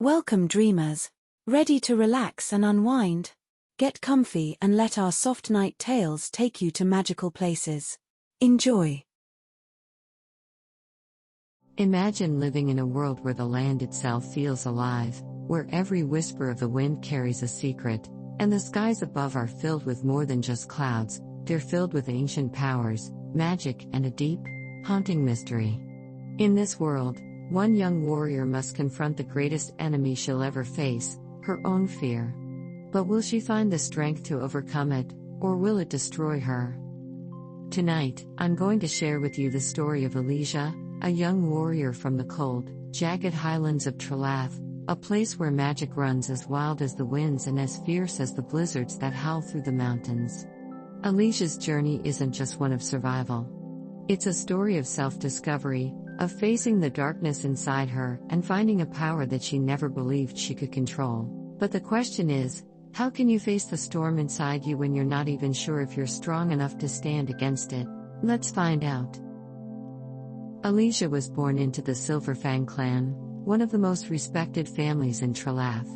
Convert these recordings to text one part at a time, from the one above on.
Welcome dreamers. Ready to relax and unwind? Get comfy and let our soft night tales take you to magical places. Enjoy. Imagine living in a world where the land itself feels alive, where every whisper of the wind carries a secret, and the skies above are filled with more than just clouds, they're filled with ancient powers, magic, and a deep, haunting mystery. In this world, one young warrior must confront the greatest enemy she'll ever face, her own fear. But will she find the strength to overcome it, or will it destroy her? Tonight, I'm going to share with you the story of Elysia, a young warrior from the cold, jagged highlands of Trelath, a place where magic runs as wild as the winds and as fierce as the blizzards that howl through the mountains. Elysia's journey isn't just one of survival. It's a story of self-discovery, of facing the darkness inside her and finding a power that she never believed she could control. But the question is, how can you face the storm inside you when you're not even sure if you're strong enough to stand against it? Let's find out. Elysia was born into the Silverfang clan, one of the most respected families in Trelath.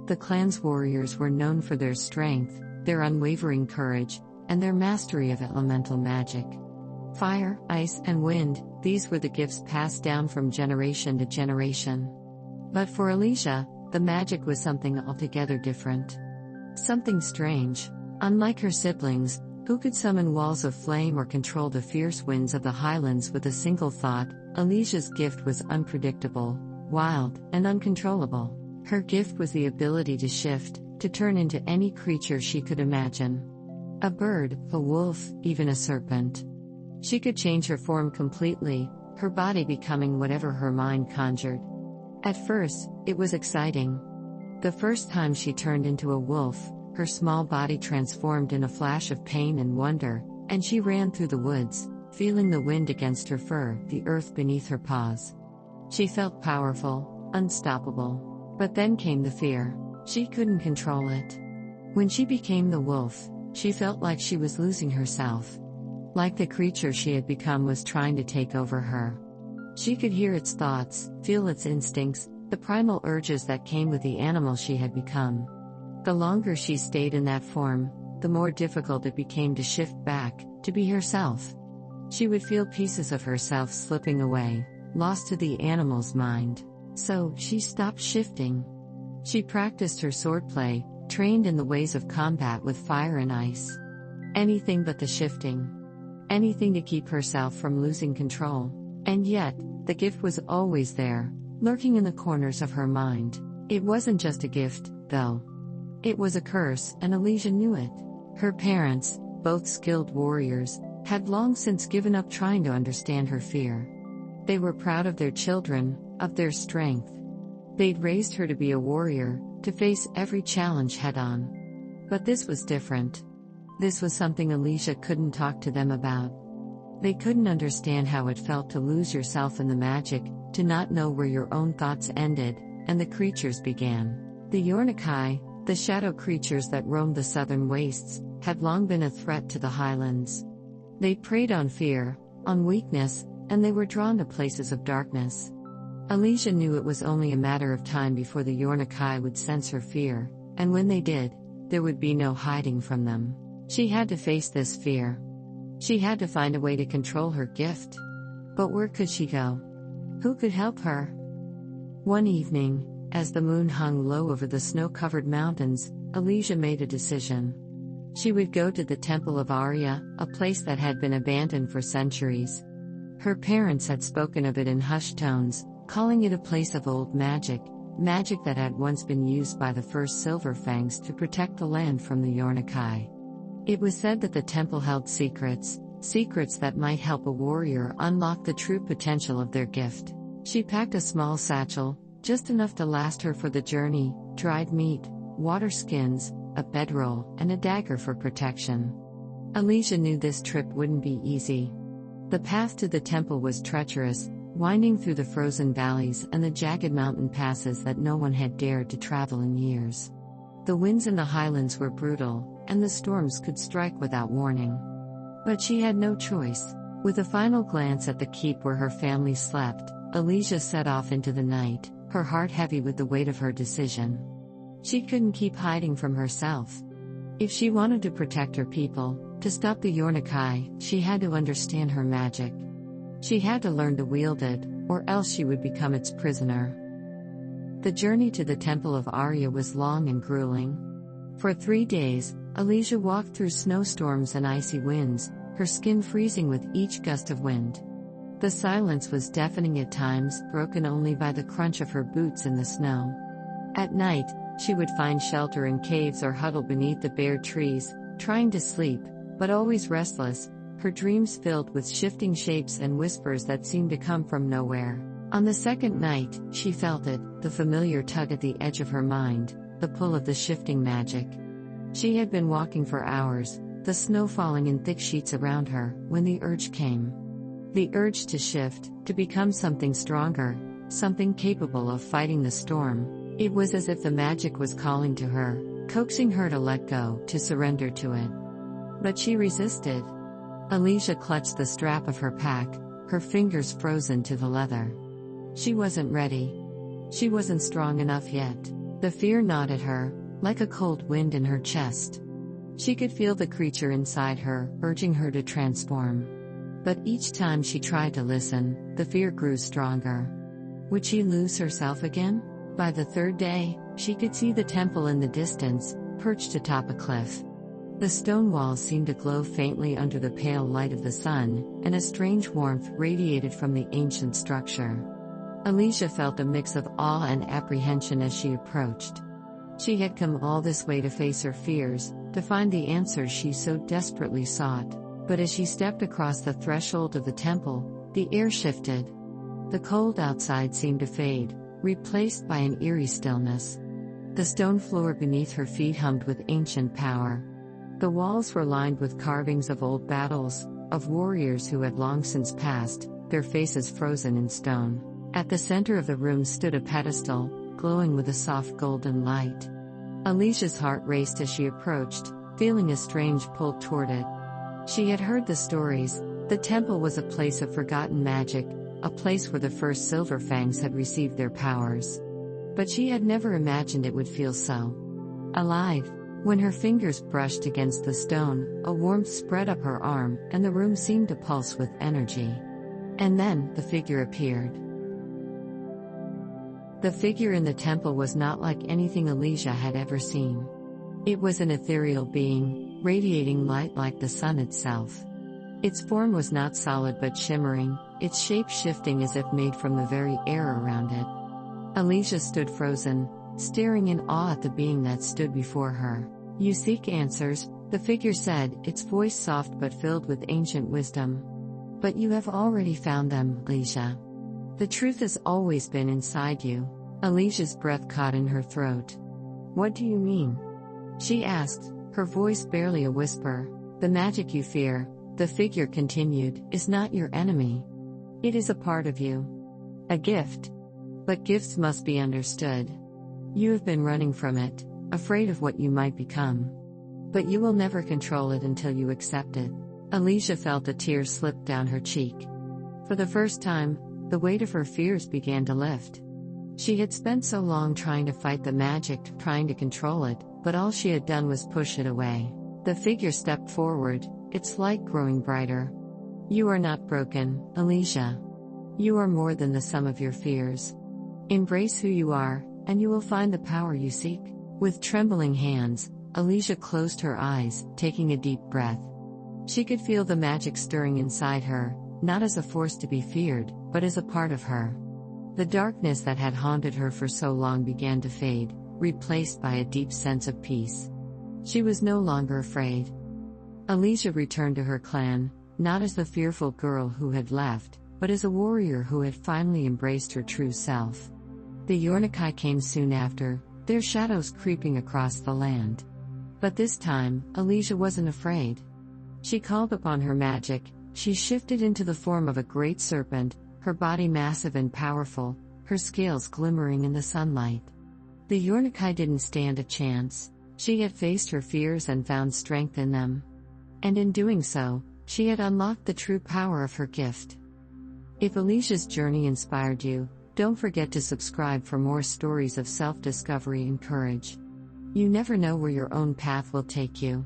The clan's warriors were known for their strength, their unwavering courage, and their mastery of elemental magic. Fire, ice, and wind, these were the gifts passed down from generation to generation. But for Elysia, the magic was something altogether different. Something strange. Unlike her siblings, who could summon walls of flame or control the fierce winds of the highlands with a single thought, Elysia's gift was unpredictable, wild, and uncontrollable. Her gift was the ability to shift, to turn into any creature she could imagine. A bird, a wolf, even a serpent. She could change her form completely, her body becoming whatever her mind conjured. At first, it was exciting. The first time she turned into a wolf, her small body transformed in a flash of pain and wonder, and she ran through the woods, feeling the wind against her fur, the earth beneath her paws. She felt powerful, unstoppable. But then came the fear. She couldn't control it. When she became the wolf, she felt like she was losing herself. Like the creature she had become was trying to take over her. She could hear its thoughts, feel its instincts, the primal urges that came with the animal she had become. The longer she stayed in that form, the more difficult it became to shift back, to be herself. She would feel pieces of herself slipping away, lost to the animal's mind. So, she stopped shifting. She practiced her swordplay, trained in the ways of combat with fire and ice. Anything but the shifting. Anything to keep herself from losing control. And yet, the gift was always there, lurking in the corners of her mind. It wasn't just a gift, though. It was a curse, and Elysia knew it. Her parents, both skilled warriors, had long since given up trying to understand her fear. They were proud of their children, of their strength. They'd raised her to be a warrior, to face every challenge head-on. But this was different. This was something Elysia couldn't talk to them about. They couldn't understand how it felt to lose yourself in the magic, to not know where your own thoughts ended, and the creatures began. The Yornakai, the shadow creatures that roamed the southern wastes, had long been a threat to the highlands. They preyed on fear, on weakness, and they were drawn to places of darkness. Elysia knew it was only a matter of time before the Yornakai would sense her fear, and when they did, there would be no hiding from them. She had to face this fear. She had to find a way to control her gift. But where could she go? Who could help her? One evening, as the moon hung low over the snow-covered mountains, Elysia made a decision. She would go to the Temple of Arya, a place that had been abandoned for centuries. Her parents had spoken of it in hushed tones, calling it a place of old magic, magic that had once been used by the first Silverfangs to protect the land from the Yornakai. It was said that the temple held secrets, secrets that might help a warrior unlock the true potential of their gift. She packed a small satchel, just enough to last her for the journey, dried meat, water skins, a bedroll, and a dagger for protection. Elysia knew this trip wouldn't be easy. The path to the temple was treacherous, winding through the frozen valleys and the jagged mountain passes that no one had dared to travel in years. The winds in the highlands were brutal, and the storms could strike without warning. But she had no choice. With a final glance at the keep where her family slept, Elysia set off into the night, her heart heavy with the weight of her decision. She couldn't keep hiding from herself. If she wanted to protect her people, to stop the Yornikai, she had to understand her magic. She had to learn to wield it, or else she would become its prisoner. The journey to the Temple of Arya was long and grueling. For 3 days, Elysia walked through snowstorms and icy winds, her skin freezing with each gust of wind. The silence was deafening at times, broken only by the crunch of her boots in the snow. At night, she would find shelter in caves or huddle beneath the bare trees, trying to sleep, but always restless, her dreams filled with shifting shapes and whispers that seemed to come from nowhere. On the second night, she felt it, the familiar tug at the edge of her mind, the pull of the shifting magic. She had been walking for hours, the snow falling in thick sheets around her, when the urge came. The urge to shift, to become something stronger, something capable of fighting the storm. It was as if the magic was calling to her, coaxing her to let go, to surrender to it. But she resisted. Elysia clutched the strap of her pack, her fingers frozen to the leather. She wasn't ready. She wasn't strong enough yet. The fear gnawed at her, like a cold wind in her chest. She could feel the creature inside her, urging her to transform. But each time she tried to listen, the fear grew stronger. Would she lose herself again? By the third day, she could see the temple in the distance, perched atop a cliff. The stone walls seemed to glow faintly under the pale light of the sun, and a strange warmth radiated from the ancient structure. Elysia felt a mix of awe and apprehension as she approached. She had come all this way to face her fears, to find the answers she so desperately sought. But as she stepped across the threshold of the temple, the air shifted. The cold outside seemed to fade, replaced by an eerie stillness. The stone floor beneath her feet hummed with ancient power. The walls were lined with carvings of old battles, of warriors who had long since passed, their faces frozen in stone. At the center of the room stood a pedestal, glowing with a soft golden light. Elysia's heart raced as she approached, feeling a strange pull toward it. She had heard the stories. The temple was a place of forgotten magic, a place where the first Silver Fangs had received their powers. But she had never imagined it would feel so alive. When her fingers brushed against the stone, a warmth spread up her arm, and the room seemed to pulse with energy. And then, the figure appeared. The figure in the temple was not like anything Elysia had ever seen. It was an ethereal being, radiating light like the sun itself. Its form was not solid but shimmering, its shape shifting as if made from the very air around it. Elysia stood frozen, staring in awe at the being that stood before her. "You seek answers," the figure said, its voice soft but filled with ancient wisdom. "But you have already found them, Elysia. The truth has always been inside you." Elysia's breath caught in her throat. "What do you mean?" she asked, her voice barely a whisper. "The magic you fear," the figure continued, "is not your enemy. It is a part of you. A gift. But gifts must be understood. You have been running from it, afraid of what you might become. But you will never control it until you accept it." Elysia felt a tear slip down her cheek. For the first time, the weight of her fears began to lift. She had spent so long trying to fight the magic, trying to control it, but all she had done was push it away. The figure stepped forward, its light growing brighter. "You are not broken, Elysia. You are more than the sum of your fears. Embrace who you are, and you will find the power you seek." With trembling hands, Elysia closed her eyes, taking a deep breath. She could feel the magic stirring inside her, not as a force to be feared, but as a part of her. The darkness that had haunted her for so long began to fade, replaced by a deep sense of peace. She was no longer afraid. Elysia returned to her clan, not as the fearful girl who had left, but as a warrior who had finally embraced her true self. The Yornikai came soon after, their shadows creeping across the land. But this time, Elysia wasn't afraid. She called upon her magic. She shifted into the form of a great serpent, her body massive and powerful, her scales glimmering in the sunlight. The Yornikai didn't stand a chance. She had faced her fears and found strength in them. And in doing so, she had unlocked the true power of her gift. If Elysia's journey inspired you, Don't forget to subscribe for more stories of self-discovery and courage. You never know where your own path will take you.